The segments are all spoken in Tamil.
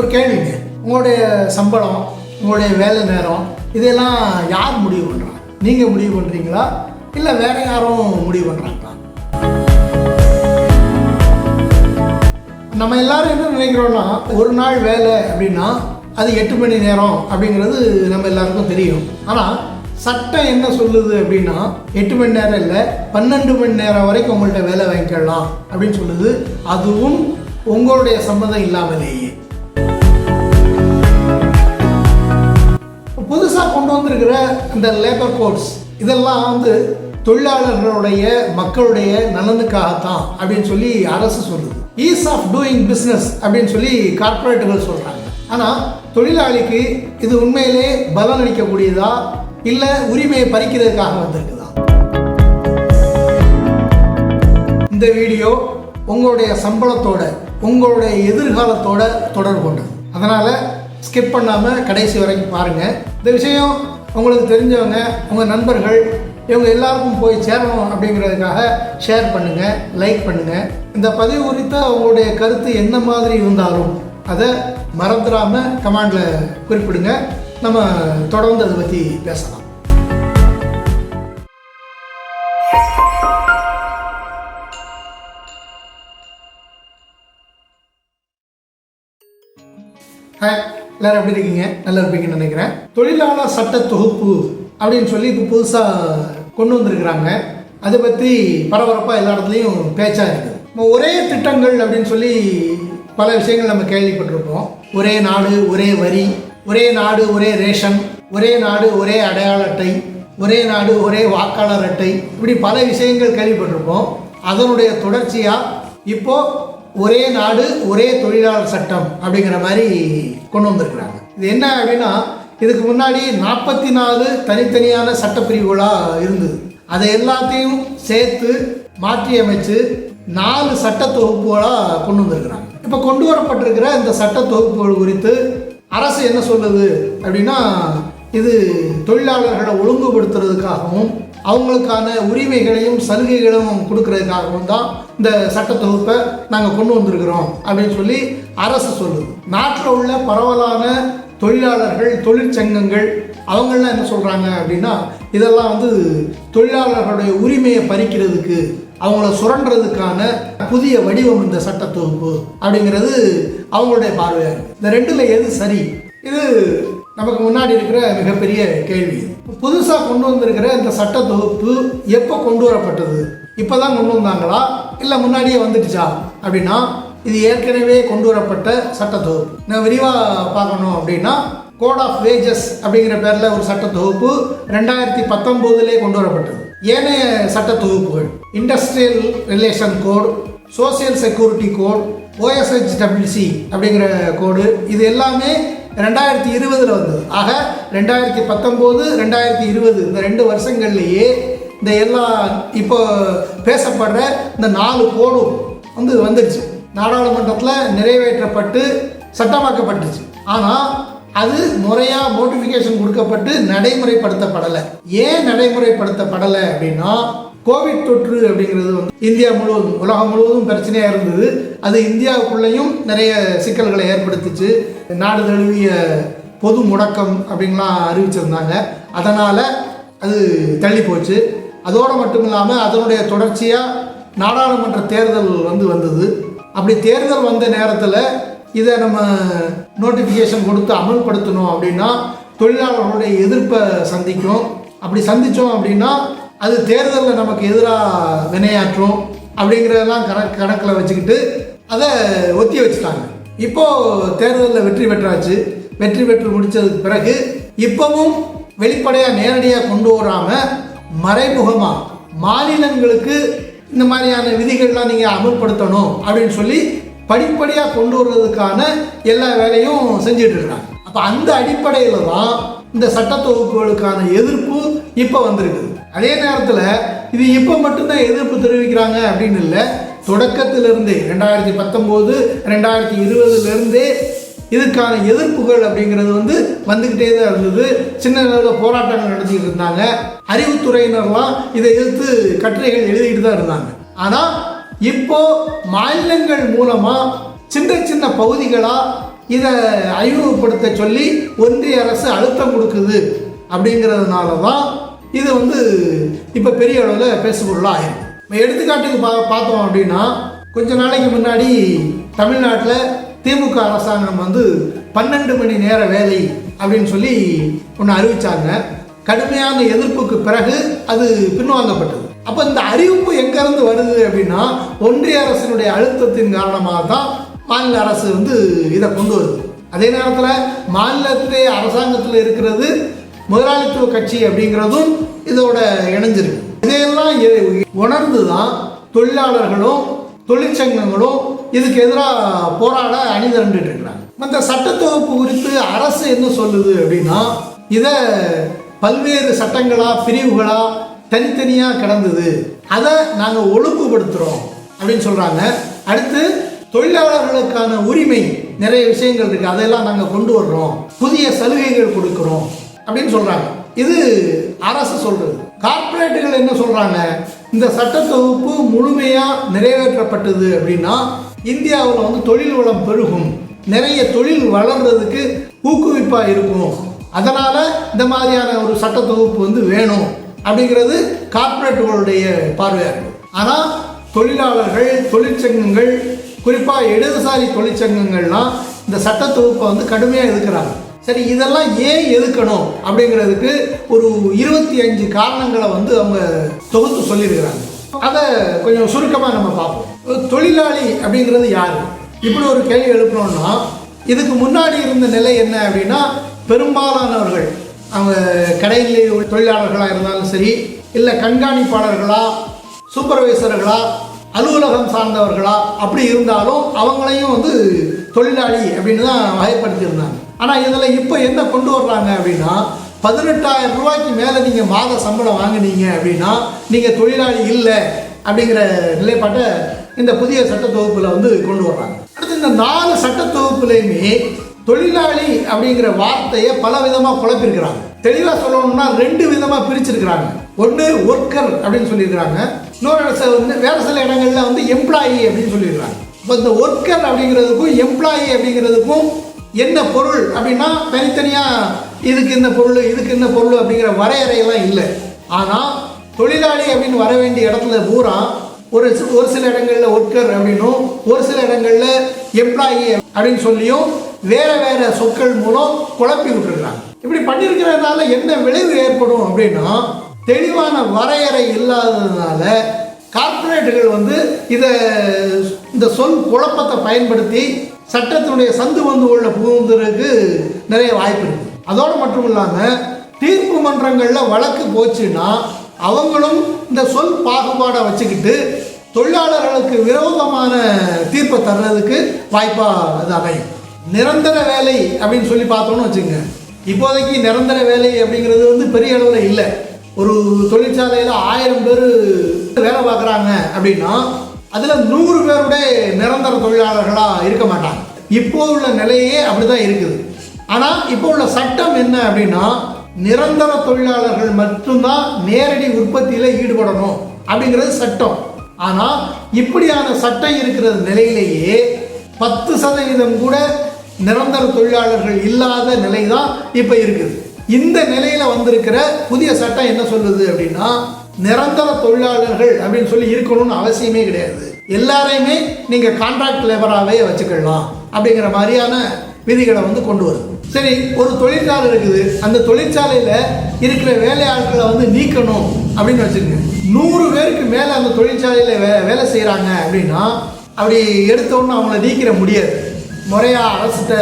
ஒரு கேள்விங்க, உங்களுடைய சம்பளம், உங்களுடைய வேலை நேரம் இதெல்லாம் யார் முடிவு பண்ணுறா? நீங்கள் முடிவு பண்ணுறீங்களா இல்லை வேற யாரும் முடிவு பண்ணுறாங்களா? நம்ம எல்லாரும் என்ன நினைக்கிறோன்னா, ஒரு நாள் வேலை அப்படின்னா அது 8 மணி நேரம் அப்படிங்கிறது நம்ம எல்லாருக்கும் தெரியும். ஆனால் சட்டம் என்ன சொல்லுது அப்படின்னா 8 மணி நேரம் இல்லை 12 மணி நேரம் வரைக்கும் உங்கள்கிட்ட வேலை வாங்கிக்கலாம் அப்படின்னு சொல்லுது. அதுவும் உங்களுடைய சம்மதம் இல்லாமலேயே. புதுசாக கொண்டு வந்திருக்கிற இந்த லேபர் கோட்ஸ் இதெல்லாம் தொழிலாளர்களுடைய மக்களுடைய நலனுக்காகத்தான் அப்படின்னு சொல்லி அரசு சொல்லுது. ஈஸ் ஆஃப் டூயிங் பிஸ்னஸ் அப்படின்னு சொல்லி கார்பரேட்டுகள் சொல்கிறாங்க. ஆனால் தொழிலாளிக்கு இது உண்மையிலே பலன் அளிக்கக்கூடியதா இல்லை உரிமையை பறிக்கிறதுக்காக வந்திருக்குதா? இந்த வீடியோ உங்களுடைய சம்பளத்தோட உங்களுடைய எதிர்காலத்தோட தொடர்பு கொண்டது. அதனால் ஸ்கிப் பண்ணாமல் கடைசி வரைக்கும் பாருங்கள். இந்த விஷயம் உங்களுக்கு தெரிஞ்சவங்க, உங்கள் நண்பர்கள், இவங்க எல்லாருக்கும் போய் சேரணும் அப்படிங்கிறதுக்காக ஷேர் பண்ணுங்கள், லைக் பண்ணுங்கள். இந்த பதிவு குறித்த உங்களுடைய கருத்து என்ன மாதிரி இருந்தாலும் அதை மறந்துடாமல் கமெண்டில் குறிப்பிடுங்க. நம்ம தொடர்ந்து அதை பற்றி பேசலாம். ஹாய், எல்லோரும் எப்படி இருக்கீங்க? நல்லா இருப்பீங்கன்னு நினைக்கிறேன். தொழிலாளர் சட்ட தொகுப்பு அப்படின்னு சொல்லி இப்போ புதுசாக கொண்டு வந்திருக்கிறாங்க. அதை பற்றி பரபரப்பாக எல்லா இடத்துலையும் பேச்சாக இருக்குது. நம்ம ஒரே திட்டங்கள் அப்படின்னு சொல்லி பல விஷயங்கள் நம்ம கேள்விப்பட்டிருப்போம். ஒரே நாடு ஒரே வரி, ஒரே நாடு ஒரே ரேஷன், ஒரே நாடு ஒரே அடையாள அட்டை, ஒரே நாடு ஒரே வாக்காளர் அட்டை, இப்படி பல விஷயங்கள் கேள்விப்பட்டிருப்போம். அதனுடைய தொடர்ச்சியாக இப்போது ஒரே நாடு ஒரே தொழிலாளர் சட்டம் அப்படிங்கிற மாதிரி கொண்டு வந்திருக்கிறாங்க. இது என்ன அப்படின்னா, இதுக்கு முன்னாடி 44 தனித்தனியான சட்டப்பிரிவுகளாக இருந்தது. அதை எல்லாத்தையும் சேர்த்து மாற்றி அமைச்சு 4 சட்ட தொகுப்புகளாக கொண்டு வந்திருக்கிறாங்க. இப்போ கொண்டு வரப்பட்டிருக்கிற இந்த சட்ட தொகுப்புகள் குறித்து அரசு என்ன சொல்லுது அப்படின்னா, இது தொழிலாளர்களை ஒழுங்குபடுத்துறதுக்காகவும் அவங்களுக்கான உரிமைகளையும் சலுகைகளையும் கொடுக்கறதுக்காகவும் தான் இந்த சட்ட தொகுப்பை நாங்கள் கொண்டு வந்திருக்கிறோம் அப்படின்னு சொல்லி அரசு சொல்லுது. நாட்டில் உள்ள பரவலான தொழிலாளர்கள், தொழிற்சங்கங்கள் அவங்களாம் என்ன சொல்கிறாங்க அப்படின்னா, இதெல்லாம் தொழிலாளர்களுடைய உரிமையை பறிக்கிறதுக்கு, அவங்கள சுரண்டுறதுக்கான புதிய வடிவம் இந்த சட்ட தொகுப்பு அப்படிங்கிறது அவங்களுடைய பார்வையாக இருக்குது. இந்த ரெண்டில் எது சரி? இது நமக்கு முன்னாடி இருக்கிற மிகப்பெரிய கேள்வி. புதுசாக கொண்டு வந்திருக்கிற இந்த சட்ட தொகுப்பு எப்போ கொண்டு வரப்பட்டது? இப்போ தான் கொண்டு வந்தாங்களா இல்லை முன்னாடியே வந்துடுச்சா அப்படின்னா, இது ஏற்கனவே கொண்டு வரப்பட்ட சட்ட தொகுப்பு. நான் விரிவாக பார்க்கணும் அப்படின்னா, கோட் ஆஃப் வேஜஸ் அப்படிங்கிற பேரில் ஒரு சட்ட தொகுப்பு 2019 கொண்டு வரப்பட்டது. ஏனைய சட்ட தொகுப்புகள் industrial relation code, social security code, OSHWC அப்படிங்கிற கோடு, இது எல்லாமே 2020 வந்தது. ஆக 2019, 2020 இந்த 2 வருஷங்கள்லேயே இந்த எல்லா இப்போ பேசப்படுற இந்த 4 கோடும் வந்துடுச்சு. நாடாளுமன்றத்தில் நிறைவேற்றப்பட்டு சட்டமாக்கப்பட்டுச்சு. ஆனால் அது முறையாக நோட்டிஃபிகேஷன் கொடுக்கப்பட்டு நடைமுறைப்படுத்தப்படலை. ஏன் நடைமுறைப்படுத்தப்படலை அப்படின்னா, கோவிட் தொற்று அப்படிங்கிறது இந்தியா முழுவதும், உலகம் முழுவதும் பிரச்சனையாக இருந்தது. அது இந்தியாவுக்குள்ளேயும் நிறைய சிக்கல்களை ஏற்படுத்திச்சு. நாடு தழுவிய பொது முடக்கம் அப்படின்லாம் அறிவிச்சிருந்தாங்க. அதனால் அது தள்ளி போச்சு. அதோடு மட்டும் இல்லாமல் அதனுடைய தொடர்ச்சியாக நாடாளுமன்ற தேர்தல் வந்தது. அப்படி தேர்தல் வந்த நேரத்தில் இதை நம்ம நோட்டிஃபிகேஷன் கொடுத்து அமல்படுத்தணும் அப்படின்னா தொழிலாளர்களுடைய எதிர்ப்பை சந்திக்கும். அப்படி சந்தித்தோம் அப்படின்னா அது தேர்தலில் நமக்கு எதிராக வினையாற்றும் அப்படிங்கிறதெல்லாம் கணக்கில் வச்சுக்கிட்டு அதை ஒத்தி வச்சுட்டாங்க. இப்போது தேர்தலில் வெற்றி பெற்றாச்சு. வெற்றி பெற்று முடித்ததுக்கு பிறகு இப்போவும் வெளிப்படையாக நேரடியாக கொண்டு வராமல் மறைமுகமாக மாநிலங்களுக்கு இந்த மாதிரியான விதிகள்லாம் நீங்கள் அமல்படுத்தணும் அப்படின்னு சொல்லி படிப்படியாக கொண்டு வருவதற்கான எல்லா வேலையும் செஞ்சுட்டு இருக்கிறாங்க. அப்போ அந்த அடிப்படையில் தான் இந்த சட்ட தொகுப்புகளுக்கான எதிர்ப்பு இப்போ வந்திருக்குது. அதே நேரத்தில் இது இப்போ மட்டும்தான் எதிர்ப்பு தெரிவிக்கிறாங்க அப்படின்னு இல்லை. தொடக்கத்திலிருந்தே 2019, 2020 இதுக்கான எதிர்ப்புகள் அப்படிங்கிறது வந்துக்கிட்டே தான் இருந்தது. சின்ன அளவில் போராட்டங்கள் நடத்திக்கிட்டு இருந்தாங்க. அறிவுத்துறையினர்லாம் இதை எதிர்த்து கட்டுரைகள் எழுதிக்கிட்டு தான் இருந்தாங்க. ஆனால் இப்போ மாநிலங்கள் மூலமாக சின்ன சின்ன பகுதிகளாக இதை அறிமுகப்படுத்த சொல்லி ஒன்றிய அரசு அழுத்தம் கொடுக்குது. அப்படிங்கிறதுனால தான் இது இப்போ பெரிய அளவில் பேசுபொருளாக ஆயிருக்கு. எடுத்துக்காட்டுக்கு பார்த்தோம் அப்படின்னா, கொஞ்ச நாளைக்கு முன்னாடி தமிழ்நாட்டில் திமுக அரசாங்கம் 12 மணி நேர வேலை அப்படின்னு சொல்லி ஒன்று அறிவித்தாங்க. கடுமையான எதிர்ப்புக்கு பிறகு அது பின்வாங்கப்பட்டது. அப்போ இந்த அறிவிப்பு எங்கேருந்து வருது அப்படின்னா, ஒன்றிய அரசினுடைய அழுத்தத்தின் காரணமாக தான் மாநில அரசு இதை கொண்டு வருது. அதே நேரத்தில் மாநிலத்திலே அரசாங்கத்தில் இருக்கிறது முதலாளித்துவ கட்சி அப்படிங்கிறதும் இதோட இணைஞ்சிருக்கு. இதையெல்லாம் உணர்ந்து தான் தொழிலாளர்களும் தொழிற்சங்கங்களும் இதுக்கு எதிராக போராட அணிதிரண்டுட்டு இருக்கிறாங்க. இந்த சட்டத்தொகுப்பு குறித்து அரசு என்ன சொல்லுது அப்படின்னா, இதை பல்வேறு சட்டங்களாக பிரிவுகளாக தனித்தனியாக கிடந்தது, அதை நாங்கள் ஒழுங்குபடுத்துகிறோம் அப்படின்னு சொல்கிறாங்க. அடுத்து தொழிலாளர்களுக்கான உரிமை நிறைய விஷயங்கள் இருக்குது, அதையெல்லாம் நாங்கள் கொண்டு வர்றோம், புதிய சலுகைகள் கொடுக்குறோம் அப்படின்னு சொல்கிறாங்க. இது அரசு சொல்கிறது. கார்ப்பரேட்டுகள் என்ன சொல்கிறாங்க, இந்த சட்டத்தொகுப்பு முழுமையாக நிறைவேற்றப்பட்டது அப்படின்னா இந்தியாவில் தொழில் வளம் பெருகும், நிறைய தொழில் வளர்றதுக்கு ஊக்குவிப்பாக இருக்கும், அதனால் இந்த மாதிரியான ஒரு சட்டத்தொகுப்பு வேணும் அப்படிங்கிறது கார்ப்பரேட்டுகளுடைய பார்வையாக இருக்கும். ஆனால் தொழிலாளர்கள் தொழிற்சங்கங்கள், குறிப்பாக இடதுசாரி தொழிற்சங்கங்கள்லாம் இந்த சட்டத்தொகுப்பை கடுமையாக எதிர்க்கிறாங்க. சரி, இதெல்லாம் ஏன் எதுக்கணும் அப்படிங்கிறதுக்கு ஒரு 25 காரணங்களை அவங்க தொகுத்து சொல்லியிருக்கிறாங்க. அதை கொஞ்சம் சுருக்கமாக நம்ம பார்ப்போம். தொழிலாளி அப்படிங்கிறது யார்? இப்படி ஒரு கேள்வி எழுப்பணும்னா, இதுக்கு முன்னாடி இருந்த நிலை என்ன அப்படின்னா, பெரும்பாலானவர்கள் அவங்க கடையிலே தொழிலாளர்களாக இருந்தாலும் சரி, இல்லை கண்காணிப்பாளர்களா, சூப்பர்வைசர்களா, அலுவலகம் சார்ந்தவர்களா அப்படி இருந்தாலும் அவங்களையும் தொழிலாளி அப்படின்னு தான் வகைப்படுத்தியிருந்தாங்க. ஆனால் இதில் இப்போ என்ன கொண்டு வர்றாங்க அப்படின்னா, 18,000 ரூபாய்க்கு மேலே நீங்கள் மாத சம்பளம் வாங்கினீங்க அப்படின்னா நீங்கள் தொழிலாளி இல்லை அப்படிங்கிற நிலைப்பாட்டை இந்த புதிய சட்ட தொகுப்பில் கொண்டு வர்றாங்க. அடுத்து இந்த 4 சட்ட தொகுப்புலையுமே தொழிலாளி அப்படிங்கிற வார்த்தையை பல விதமாக குழப்பிருக்கிறாங்க. தெளிவாக சொல்லணும்னா 2 விதமாக பிரிச்சிருக்கிறாங்க. ஒன்று ஒர்க்கர் அப்படின்னு சொல்லியிருக்கிறாங்க, இன்னொரு வேறு சில இடங்களில் எம்ப்ளாயி அப்படின்னு சொல்லியிருக்கிறாங்க. இப்போ இந்த ஒர்க்கர் அப்படிங்கிறதுக்கும் எம்ப்ளாயி அப்படிங்கிறதுக்கும் என்ன பொருள் அப்படின்னா, தனித்தனியாக இதுக்கு என்ன பொருள் இதுக்கு என்ன பொருள் அப்படிங்கிற வரையறையெல்லாம் இல்லை. ஆனால் தொழிலாளி அப்படின்னு வர வேண்டிய இடத்துல பூரா ஒரு சில இடங்களில் ஒர்க்கர் அப்படின்னும், ஒரு சில இடங்களில் எம்ப்ளாயி அப்படின்னு சொல்லியும் வேறு வேறு சொற்கள் மூலம் குழப்பி விட்டுருக்குறாங்க. இப்படி பண்ணியிருக்கிறதுனால என்ன விளைவு ஏற்படும் அப்படின்னா, தெளிவான வரையறை இல்லாததுனால கார்ப்பரேட்டுகள் இதை இந்த சொல் குழப்பத்தை பயன்படுத்தி சட்டத்தினுடைய சந்து உள்ள புகுந்ததுக்கு நிறைய வாய்ப்பு இருக்குது. அதோடு மட்டும் இல்லாமல் தீர்ப்பு மன்றங்களில் வழக்கு போச்சுன்னா அவங்களும் இந்த சொல் பாகுபாடை வச்சுக்கிட்டு தொழிலாளர்களுக்கு விரோதமான தீர்ப்பை தர்றதுக்கு வாய்ப்பாக அது அமையும். நிரந்தர வேலை அப்படின்னு சொல்லி பார்த்தோன்னு வச்சுங்க, இப்போதைக்கு நிரந்தர வேலை அப்படிங்கிறது பெரிய அளவில் இல்லை. ஒரு தொழிற்சாலையில் 1000 பேர் வேலை பார்க்குறாங்க அப்படின்னா அதில் 100 பேருடைய நிரந்தர தொழிலாளர்களாக இருக்க மாட்டாங்க. இப்போ உள்ள நிலையே அப்படி தான் இருக்குது. ஆனால் இப்போ உள்ள சட்டம் என்ன அப்படின்னா, நிரந்தர தொழிலாளர்கள் மட்டும்தான் நேரடி உற்பத்தியில் ஈடுபடணும் அப்படிங்கிறது சட்டம். ஆனால் இப்படியான சட்டம் இருக்கிற நிலையிலேயே 10% கூட நிரந்தர தொழிலாளர்கள் இல்லாத நிலை தான் இப்போ இருக்குது. இந்த நிலையில் வந்திருக்கிற புதிய சட்டம் என்ன சொல்லுது அப்படின்னா, நிரந்தர தொழிலாளர்கள் அப்படின்னு சொல்லி இருக்கணும்னு அவசியமே கிடையாது, எல்லாரையுமே நீங்கள் கான்ட்ராக்ட் லேபராகவே வச்சுக்கலாம் அப்படிங்கிற மாதிரியான விதிகளை கொண்டு வருது. சரி, ஒரு தொழிற்சாலை இருக்குது, அந்த தொழிற்சாலையில் இருக்கிற வேலையாட்களை நீக்கணும் அப்படின்னு வச்சுக்கோங்க. 100 பேருக்கு மேலே அந்த தொழிற்சாலையில் வேலை செய்கிறாங்க அப்படின்னா அப்படி எடுத்தோன்னு அவங்கள நீக்கிற முடியாது. முறையாக அரசிட்ட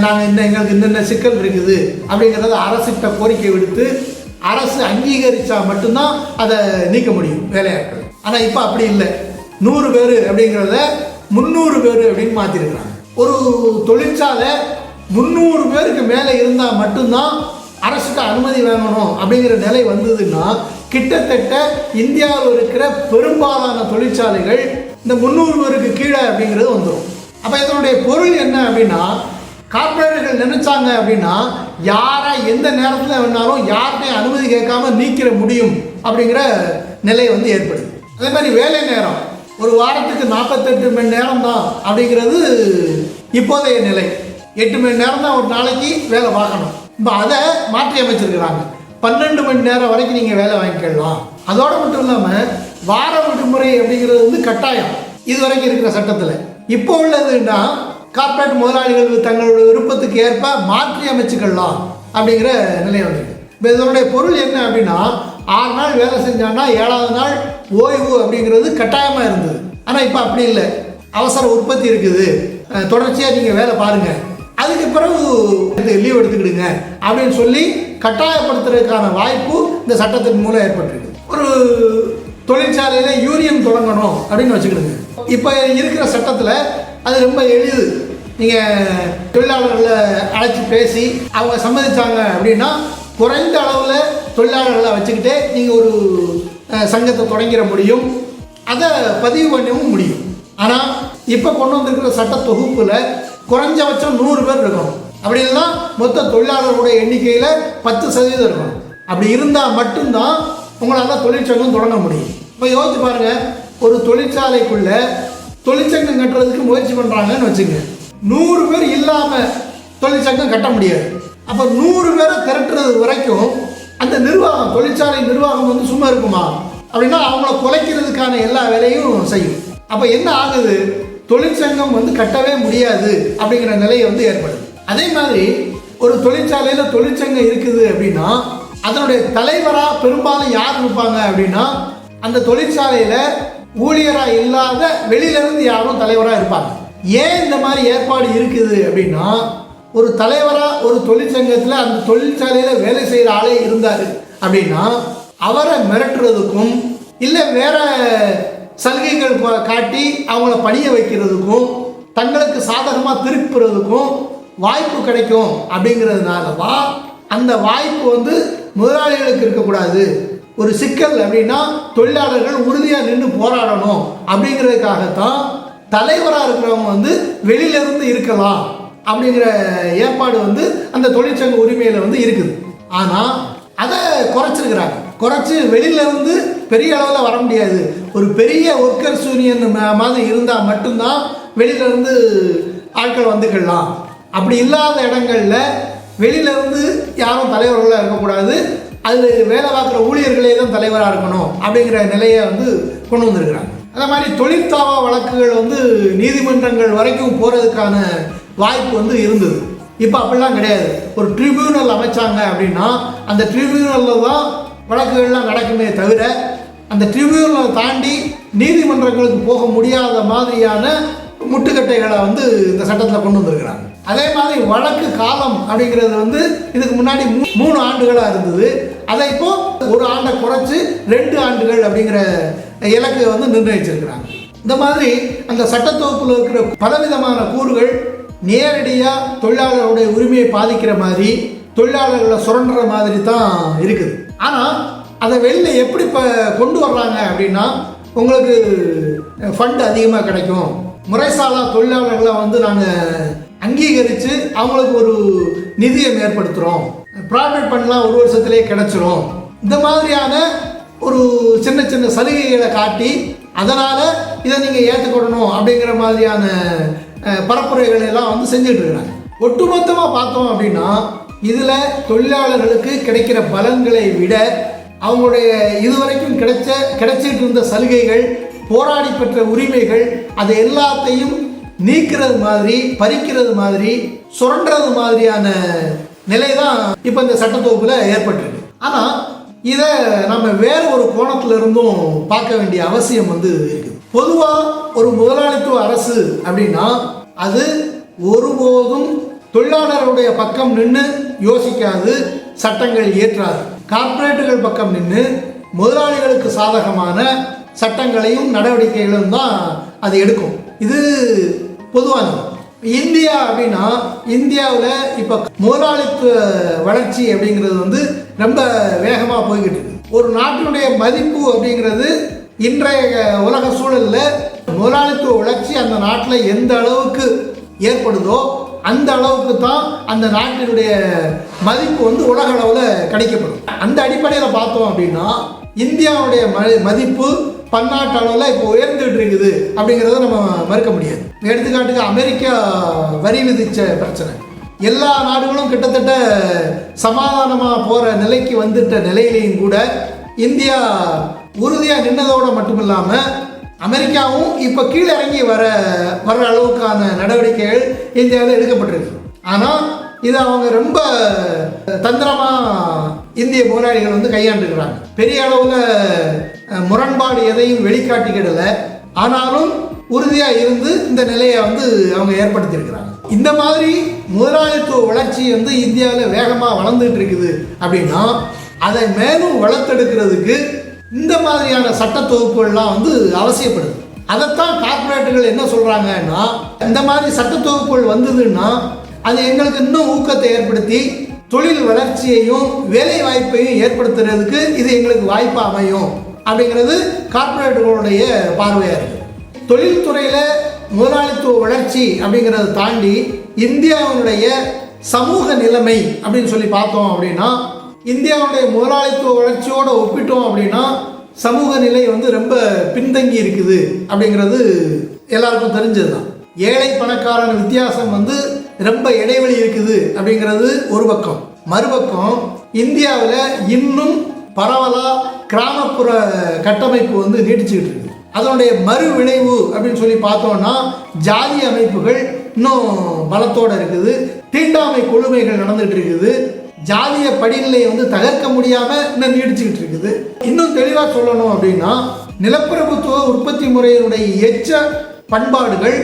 நாங்கள் எங்களுக்கு இன்னென்ன சிக்கல் இருக்குது அப்படிங்கிறத அரசிட்ட கோரிக்கை விடுத்து அரசு அங்கீகரித்தா மட்டும்தான் அதை நீக்க முடியும் வேலையாட்கள். ஆனால் இப்போ அப்படி இல்லை, 100 பேர் அப்படிங்கிறத 300 பேர் அப்படின்னு மாற்றிருக்கிறாங்க. ஒரு தொழிற்சாலை 300 பேருக்கு மேலே இருந்தால் மட்டும்தான் அரசுக்கு அனுமதி வாங்கணும் அப்படிங்கிற நிலை வந்ததுன்னா கிட்டத்தட்ட இந்தியாவில் இருக்கிற பெரும்பாலான தொழிற்சாலைகள் இந்த 300 பேருக்கு கீழே அப்படிங்கிறது வந்துடும். அப்போ இதனுடைய பொருள் என்ன அப்படின்னா, கார்ப்பரேட்டுகள் நினைச்சாங்க அப்படின்னா யாரை எந்த நேரத்தில் வேணாலும் யார்கிட்டையும் அனுமதி கேட்காம நீக்கிற முடியும் அப்படிங்கிற நிலை ஏற்படுது. அதே மாதிரி வேலை நேரம் ஒரு வாரத்துக்கு 48 மணி நேரம் தான் அப்படிங்கிறது இப்போதைய நிலை. 8 மணி நேரம் தான் ஒரு நாளைக்கு வேலை பார்க்கணும். இப்போ அதை மாற்றி அமைச்சிருக்கிறாங்க. 12 மணி நேரம் வரைக்கும் நீங்கள் வேலை வாங்கிக்கலாம். அதோடு மட்டும் இல்லாமல் வார விடுமுறை அப்படிங்கிறது வந்து கட்டாயம் இது வரைக்கும் இருக்கிற சட்டத்தில். இப்போ உள்ளதுன்னா கார்ப்பரேட் முதலாளிகள் தங்களுடைய விருப்பத்துக்கு ஏற்ப மாற்றி அமைச்சுக்கலாம் அப்படிங்கிற நிலை வந்திருக்கு. இப்போ இதனுடைய பொருள் என்ன அப்படின்னா 6 நாள் வேலை செஞ்சான்னா 7ஆவது நாள் ஓய்வு அப்படிங்கிறது கட்டாயமாக இருந்தது. ஆனால் இப்போ அப்படி இல்லை. அவசர உற்பத்தி இருக்குது, தொடர்ச்சியாக நீங்கள் வேலை பாருங்கள், அதுக்கு பிறகு லீவ் எடுத்துக்கிடுங்க அப்படின்னு சொல்லி கட்டாயப்படுத்துறதுக்கான வாய்ப்பு இந்த சட்டத்தின் மூலம் ஏற்பட்டிருக்கு. ஒரு தொழிற்சாலையில் யூனியன் தொடங்கணும் அப்படின்னு வச்சுக்கிடுங்க. இப்போ இருக்கிற சட்டத்தில் அது ரொம்ப எளிது. நீங்கள் தொழிலாளர்களை அழைச்சி பேசி அவங்க சம்மதிச்சாங்க அப்படின்னா குறைந்த அளவில் தொழிலாளர்களை வச்சுக்கிட்டே நீங்கள் ஒரு சங்கத்தை தொடங்கிட முடியும், அதை பதிவு பண்ணவும் முடியும். ஆனால் இப்போ கொண்டு வந்திருக்கிற சட்ட தொகுப்பில் குறைஞ்சபட்சம் 100 பேர் இருக்கணும். அப்படி இல்லைன்னா மொத்த தொழிலாளர்களுடைய எண்ணிக்கையில் 10% இருக்கணும். அப்படி இருந்தால் மட்டும்தான் உங்களால் தொழிற்சங்கம் தொடங்க முடியும். இப்போ யோசிச்சு பாருங்கள், ஒரு தொழிற்சாலைக்குள்ள தொழிற்சங்கம் கட்டுறதுக்கு முயற்சி பண்ணுறாங்கன்னு வச்சுங்க. 100 பேர் இல்லாமல் தொழிற்சங்கம் கட்ட முடியாது. அப்போ 100 பேரை திரட்டுறது வரைக்கும் அந்த நிர்வாகம், தொழிற்சாலை நிர்வாகம் வந்து சும்மா இருக்குமா அப்படின்னா அவங்கள குலைக்கிறதுக்கான எல்லா வேலையும் செய்யும். அப்போ என்ன ஆகுது, தொழிற்சங்கம் வந்து கட்டவே முடியாது அப்படிங்கிற நிலையை வந்து ஏற்படுது. அதே மாதிரி ஒரு தொழிற்சாலையில் தொழிற்சங்கம் இருக்குது அப்படின்னா அதனுடைய தலைவராக பெரும்பாலும் யார் இருப்பாங்க அப்படின்னா அந்த தொழிற்சாலையில் ஊழியராக இல்லாத வெளியிலேருந்து யாரும் தலைவராக இருப்பாங்க. ஏன் இந்த மாதிரி ஏற்பாடு இருக்குது அப்படின்னா ஒரு தலைவராக ஒரு தொழிற்சங்கத்தில் அந்த தொழிற்சாலையில் வேலை செய்கிற ஆளே இருந்தார் அப்படின்னா அவரை மிரட்டுறதுக்கும் இல்லை வேற சலுகைகள் காட்டி அவங்கள பணிய வைக்கிறதுக்கும் தங்களுக்கு சாதகமாக திருப்புறதுக்கும் வாய்ப்பு கிடைக்கும். அப்படிங்கிறதுனால தான் அந்த வாய்ப்பு வந்து முதலாளிகளுக்கு இருக்கக்கூடாது. ஒரு சிக்கல் அப்படின்னா தொழிலாளர்கள் உறுதியாக நின்று போராடணும் அப்படிங்கிறதுக்காகத்தான் தலைவராக இருக்கிறவங்க வந்து வெளியிலேருந்து இருக்கலாம் அப்படிங்கிற ஏற்பாடு வந்து அந்த தொழிற்சங்க உரிமையில் வந்து இருக்குது. ஆனால் அதை குறைச்சிருக்கிறாங்க. குறைச்சி வெளியிலேருந்து பெரிய அளவில் வர முடியாது. ஒரு பெரிய ஒர்க்கர்ஸ் யூனியன் மாதிரி இருந்தால் மட்டும்தான் வெளியிலேருந்து ஆட்கள் வந்துக்கலாம். அப்படி இல்லாத இடங்களில் வெளியிலேருந்து யாரும் தலைவர்களாக இருக்கக்கூடாது, அதில் வேலை பார்க்குற ஊழியர்களே தான் தலைவராக இருக்கணும் அப்படிங்கிற நிலையை வந்து கொண்டு வந்திருக்கிறாங்க. அதே மாதிரி தொழிற்தாவா வழக்குகள் வந்து நீதிமன்றங்கள் வரைக்கும் போகிறதுக்கான வாய்ப்பு வந்து இருந்தது. இப்போ அப்படிலாம் கிடையாது. ஒரு ட்ரிபியூனல் அமைச்சாங்க அப்படின்னா அந்த ட்ரிபியூனலில் தான் வழக்குகள்லாம் நடக்குமே தவிர அந்த ட்ரிபியூனலை தாண்டி நீதிமன்றங்களுக்கு போக முடியாத மாதிரியான முட்டுக்கட்டைகளை வந்து இந்த சட்டத்தில் கொண்டு வந்திருக்கிறாங்க. அதே மாதிரி வழக்கு காலம் அப்படிங்கிறது வந்து இதுக்கு முன்னாடி 3 ஆண்டுகளாக இருந்தது. அதை இப்போ 1 ஆண்டை குறைச்சி 2 ஆண்டுகள் அப்படிங்கிற இலக்கை வந்து நிர்ணயிச்சிருக்கிறாங்க. இந்த மாதிரி அந்த சட்டத்தொகுப்பில் இருக்கிற பலவிதமான கூறுகள் நேரடியாக தொழிலாளர்களுடைய உரிமையை பாதிக்கிற மாதிரி தொழிலாளர்களை சுரண்டுற மாதிரி தான் இருக்குது. ஆனால் அதை வெளியில் எப்படி இப்போ கொண்டு வர்றாங்க அப்படின்னா உங்களுக்கு ஃபண்ட் அதிகமாக கிடைக்கும், முறைசாலா தொழிலாளர்களை வந்து நாங்கள் அங்கீகரித்து அவங்களுக்கு ஒரு நிதியை ஏற்படுத்துகிறோம், ப்ராஃபிட் ஃபண்ட்லாம் 1 வருஷத்துலேயே கிடைச்சிரும், இந்த மாதிரியான ஒரு சின்ன சின்ன சலுகைகளை காட்டி அதனால் இதை நீங்கள் ஏற்றுக்கொள்ளணும் அப்படிங்கிற மாதிரியான பரப்புரைகள் எல்லாம் வந்து செஞ்சுட்டு இருக்கிறாங்க. ஒட்டுமொத்தமாக பார்த்தோம் அப்படின்னா இதில் தொழிலாளர்களுக்கு கிடைக்கிற பலன்களை விட அவங்களுடைய இதுவரைக்கும் கிடைச்சிட்டு இருந்த சலுகைகள், போராடி பெற்ற உரிமைகள், அது எல்லாத்தையும் நீக்கிறது மாதிரி, பறிக்கிறது மாதிரி, சுரண்டுறது மாதிரியான நிலை தான் இப்போ இந்த சட்டத்தொகுப்பில் ஏற்பட்டிருக்கு. ஆனால் இதை நம்ம வேறு ஒரு கோணத்தில் இருந்தும் பார்க்க வேண்டிய அவசியம் வந்து இருக்குது. பொதுவாக ஒரு முதலாளித்துவ அரசு அப்படின்னா அது ஒருபோதும் தொழிலாளர்களுடைய பக்கம் நின்று யோசிக்காது, சட்டங்கள் இயற்றாது. கார்ப்பரேட்டுகள் பக்கம் நின்று முதலாளிகளுக்கு சாதகமான சட்டங்களையும் நடவடிக்கைகளும் தான் அது எடுக்கும். இது பொதுவானது. இந்தியா அப்படின்னா இந்தியாவில் இப்போ முதலாளித்துவ வளர்ச்சி அப்படிங்கிறது வந்து ரொம்ப வேகமாக போய்கிட்டு இருக்கு. ஒரு நாட்டினுடைய மதிப்பு அப்படிங்கிறது இன்றைய உலக சூழலில் முதலாளித்துவ வளர்ச்சி அந்த நாட்டில் எந்த அளவுக்கு ஏற்படுதோ அந்த அளவுக்கு தான் அந்த நாட்டினுடைய மதிப்பு வந்து உலக அளவில் கிடைக்கப்படும். அந்த அடிப்படையில் பார்த்தோம் அப்படின்னா இந்தியாவுடைய மதிப்பு பன்னாட்டு அளவில் இப்போ உயர்ந்துட்டு இருக்குது அப்படிங்கிறத நம்ம மறுக்க முடியாது. எடுத்துக்காட்டுக்கு அமெரிக்கா வரி விதிச்ச பிரச்சனை, எல்லா நாடுகளும் கிட்டத்தட்ட சமாதானமாக போகிற நிலைக்கு வந்துட்ட நிலையிலையும் கூட இந்தியா உறுதியாக நின்னதோடு மட்டும் இல்லாமல் அமெரிக்காவும் இப்போ கீழே இறங்கி வர அளவுக்கான நடவடிக்கைகள் இந்தியாவில் எடுக்கப்பட்டிருக்கு. ஆனால் இதை அவங்க ரொம்ப தந்திரமாக இந்திய போராளிகள் வந்து கையாண்டுக்கிறாங்க. பெரிய அளவில் முரண்பாடு எதையும் வெளிக்காட்டிக்கிடலை, ஆனாலும் உறுதியாக இருந்து இந்த நிலையை வந்து அவங்க ஏற்படுத்தியிருக்கிறாங்க. இந்த மாதிரி முதலாளித்துவ வளர்ச்சி வந்து இந்தியாவில் வேகமாக வளர்ந்துட்டு இருக்குது அப்படின்னா அதை மேலும் வளர்த்தெடுக்கிறதுக்கு இந்த மாதிரியான சட்ட தொகுப்புகள்லாம் வந்து அவசியப்படுது. அதைத்தான் கார்ப்பரேட்டுகள் என்ன சொல்கிறாங்கன்னா, இந்த மாதிரி சட்ட தொகுப்புகள் வந்ததுன்னா அது எங்களுக்கு இன்னும் ஊக்கத்தை ஏற்படுத்தி தொழில் வளர்ச்சியையும் வேலை வாய்ப்பையும் ஏற்படுத்துறதுக்கு இது எங்களுக்கு வாய்ப்பு அமையும் அப்படிங்கிறது கார்ப்பரேட்டுகளுடைய பார்வையாக இருக்குது. தொழில்துறையில் முதலாளித்துவ வளர்ச்சி அப்படிங்கிறத தாண்டி இந்தியாவுடைய சமூக நிலைமை அப்படின்னு சொல்லி பார்த்தோம் அப்படின்னா, இந்தியாவுடைய முதலாளித்துவ வளர்ச்சியோடு ஒப்பிட்டோம் அப்படின்னா சமூக நிலை வந்து ரொம்ப பின்தங்கி இருக்குது அப்படிங்கிறது எல்லாருக்கும் தெரிஞ்சது தான். ஏழை பணக்காரன் வித்தியாசம் வந்து ரொம்ப இடைவெளி இருக்குது அப்படிங்கிறது ஒரு பக்கம். மறுபக்கம் இந்தியாவில் இன்னும் பரவலாக கிராமப்புற கட்டமைப்பு வந்து நீடிச்சுக்கிட்டு இருக்குது. அதனுடைய மறு விளைவு அப்படின்னு சொல்லி பார்த்தோம்னா ஜாதி அமைப்புகள் இன்னும் பலத்தோடு இருக்குது, தீண்டாமை கொடுமைகள் நடந்துகிட்டு இருக்குது, ஜாதிய படிநிலையை வந்து தகர்க்க முடியாமல் இன்னும் நீடிச்சுக்கிட்டு இருக்குது. இன்னும் தெளிவாக சொல்லணும் அப்படின்னா நிலப்பிரபுத்துவ உற்பத்தி முறையினுடைய எச்ச பண்பாடுகள்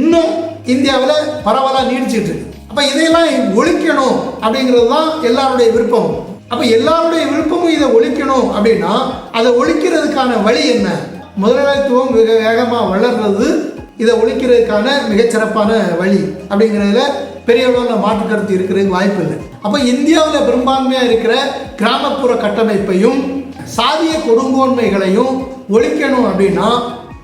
இன்னும் இந்தியாவில் பரவலாக நீடிச்சுட்டு இருக்கு. அப்போ இதையெல்லாம் ஒழிக்கணும் அப்படிங்கிறது தான் எல்லாருடைய விருப்பமும். அப்போ எல்லாருடைய விருப்பமும் இதை ஒழிக்கணும் அப்படின்னா அதை ஒழிக்கிறதுக்கான வழி என்ன? முதலாளித்துவம் மிக வேகமாக வளர்றது இதை ஒழிக்கிறதுக்கான மிகச்சிறப்பான வழி அப்படிங்கிறதுல பெரிய அளவில் மாற்று கருத்து இருக்கிறதுக்கு வாய்ப்பு இல்லை. அப்போ இந்தியாவில் பெரும்பான்மையாக இருக்கிற கிராமப்புற கட்டமைப்பையும் சாதிய கொடுங்கோன்மைகளையும் ஒழிக்கணும் அப்படின்னா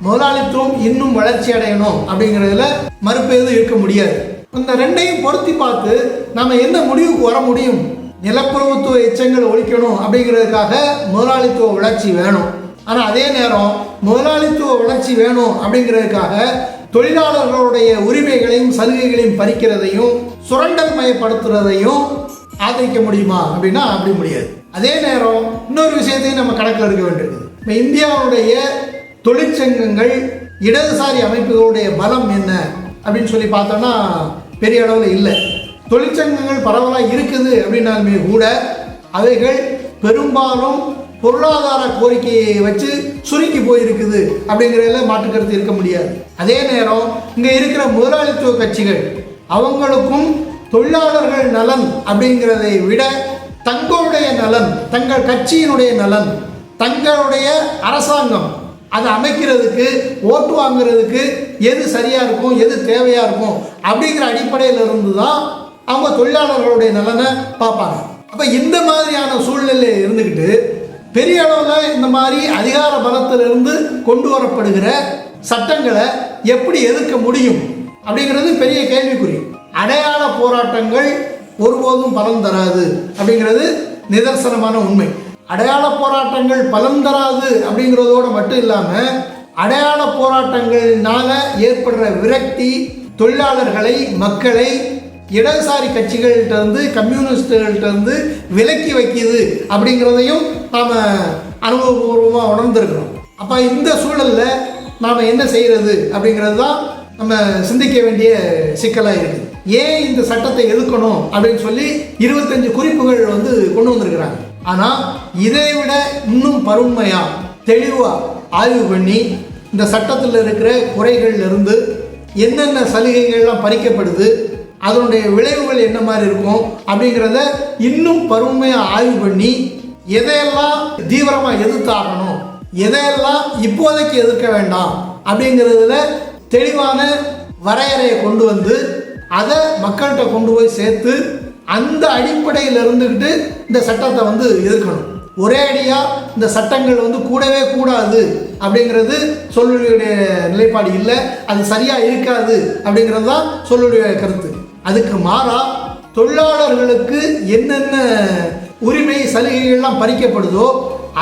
முதலாளித்துவம் இன்னும் வளர்ச்சி அடையணும் அப்படிங்கிறதுல மறுப்பு எதுவும் இருக்க முடியாது. இந்த ரெண்டையும் பொருத்தி பார்த்து நம்ம என்ன முடிவுக்கு வர முடியும்? நிலப்பிரபுத்துவ எச்சங்களை ஒழிக்கணும் அப்படிங்கிறதுக்காக முதலாளித்துவ வளர்ச்சி வேணும். ஆனால் அதே நேரம் முதலாளித்துவ வளர்ச்சி வேணும் அப்படிங்கிறதுக்காக தொழிலாளர்களுடைய உரிமைகளையும் சலுகைகளையும் பறிக்கிறதையும் சுரண்டல் மயப்படுத்துறதையும் ஆதரிக்க முடியுமா அப்படின்னா அப்படி முடியாது. அதே நேரம் இன்னொரு விஷயத்தையும் நம்ம கணக்கில் எடுக்க வேண்டியிருக்குது. இப்போ இந்தியாவுடைய தொழிற்சங்கங்கள் இடதுசாரி அமைப்புகளுடைய பலம் என்ன அப்படின்னு சொல்லி பார்த்தோம்னா பெரிய அளவில் இல்லை. தொழிற்சங்கங்கள் பரவலாக இருக்குது அப்படின்னாலுமே கூட அவைகள் பெரும்பாலும் பொருளாதார கோரிக்கையை வச்சு சுருக்கி போயிருக்குது அப்படிங்கிறதுல மாற்றுக்கருத்து இருக்க முடியாது. அதே நேரம் இங்கே இருக்கிற முதலாளித்துவ கட்சிகள் அவங்களுக்கும் தொழிலாளர்கள் நலன் அப்படிங்கிறதை விட தங்களுடைய நலன், தங்கள் கட்சியினுடைய நலன், தங்களுடைய அரசாங்கம் அதை அமைக்கிறதுக்கு ஓட்டு வாங்குறதுக்கு எது சரியாக இருக்கும், எது தேவையாக இருக்கும் அப்படிங்கிற அடிப்படையில் இருந்து தான் அவங்க தொழிலாளர்களுடைய நலனை பார்ப்பாங்க. அப்போ இந்த மாதிரியான சூழ்நிலை இருந்துக்கிட்டு பெரிய அளவில் இந்த மாதிரி அதிகார பலத்திலிருந்து கொண்டு வரப்படுகிற சட்டங்களை எப்படி எதிர்க்க முடியும் அப்படிங்கிறது பெரிய கேள்விக்குறி. அடையாள போராட்டங்கள் ஒருபோதும் பலன் தராது அப்படிங்கிறது நிதர்சனமான உண்மை. அடையாள போராட்டங்கள் பலன் தராது அப்படிங்கிறதோடு மட்டும் இல்லாமல் அடையாள போராட்டங்கள்னால ஏற்படுற விரக்தி தொழிலாளர்களை, மக்களை இடதுசாரி கட்சிகள்கிட்டருந்து கம்யூனிஸ்டுகள்கிட்டருந்து விலக்கி வைக்கிது அப்படிங்கிறதையும் நாம் அனுபவபூர்வமாக உணர்ந்திருக்கிறோம். அப்போ இந்த சூழலில் நாம் என்ன செய்கிறது அப்படிங்கிறது தான் நம்ம சிந்திக்க வேண்டிய சிக்கலாக இருக்குது. ஏன் இந்த சட்டத்தை எதிர்க்கணும் அப்படின்னு சொல்லி 25 குறிப்புகள் வந்து கொண்டு வந்திருக்கிறாங்க. ஆனால் இதை விட இன்னும் பருமையாக தெளிவாக ஆய்வு பண்ணி இந்த சட்டத்தில் இருக்கிற குறைகள்லேருந்து என்னென்ன சலுகைகள்லாம் பறிக்கப்படுது, அதனுடைய விளைவுகள் என்ன மாதிரி இருக்கும் அப்படிங்கிறத இன்னும் பருமையாக ஆய்வு பண்ணி எதையெல்லாம் தீவிரமாக எதிர்த்தாகணும், எதையெல்லாம் இப்போதைக்கு எதிர்க்க வேண்டாம் அப்படிங்கிறதுல தெளிவான வரையறையை கொண்டு வந்து அதை மக்கள்கிட்ட கொண்டு போய் சேர்த்து அந்த அடிப்படையில் இருந்துக்கிட்டு இந்த சட்டத்தை வந்து எதிர்க்கணும். ஒரே அடியாக இந்த சட்டங்கள் வந்து கூடவே கூடாது அப்படிங்கிறது சொல்லுடைய நிலைப்பாடு இல்லை, அது சரியாக இருக்காது அப்படிங்கிறது தான் சொல்லுடைய கருத்து. அதுக்கு மாறாக தொழிலாளர்களுக்கு என்னென்ன உரிமை சலுகைகள்லாம் பறிக்கப்படுதோ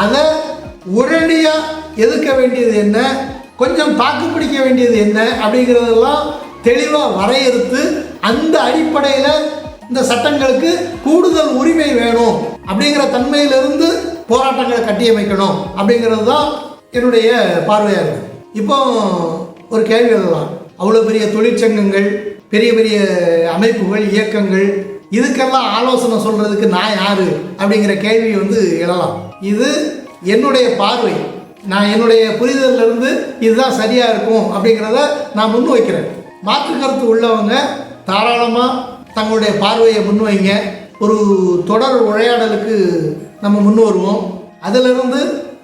அதை உடனடியாக எதிர்க்க வேண்டியது என்ன, கொஞ்சம் தாக்கு பிடிக்க வேண்டியது என்ன அப்படிங்கிறதெல்லாம் தெளிவாக வரையறுத்து அந்த அடிப்படையில் இந்த சட்டங்களுக்கு கூடுதல் உரிமை வேணும் அப்படிங்கிற தன்மையிலிருந்து போராட்டங்களை கட்டியமைக்கணும் அப்படிங்கிறது தான் என்னுடைய பார்வையாக இருக்குது. இப்போ ஒரு கேள்வி எழுதலாம், அவ்வளோ பெரிய தொழிற்சங்கங்கள், பெரிய பெரிய அமைப்புகள், இயக்கங்கள், இதுக்கெல்லாம் ஆலோசனை சொல்கிறதுக்கு நான் யார் அப்படிங்கிற கேள்வி எழலாம். இது என்னுடைய பார்வை, நான் என்னுடைய புரிதலிருந்து இதுதான் சரியாக இருக்கும் அப்படிங்கிறத நான் முன்வைக்கிறேன். மாற்று கருத்து உள்ளவங்க தாராளமாக தங்களுடைய பார்வையை முன்வைங்க. ஒரு தொடர் உரையாடலுக்கு நம்ம முன் வருவோம். அதிலிருந்து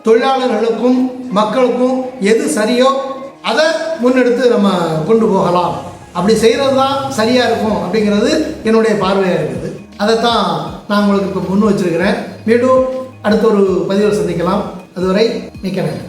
தொழிலாளர்களுக்கும் மக்களுக்கும் எது சரியோ அதை முன்னெடுத்து நம்ம கொண்டு போகலாம். அப்படி செய்கிறது தான் சரியாக இருக்கும் அப்படிங்கிறது என்னுடைய பார்வையாக இருக்குது. அதைத்தான் நான் உங்களுக்கு இப்போ முன் வச்சிருக்கிறேன். மீண்டும் அடுத்த ஒரு பதிவில் சந்திக்கலாம். அதுவரை மிக்க நன்றி.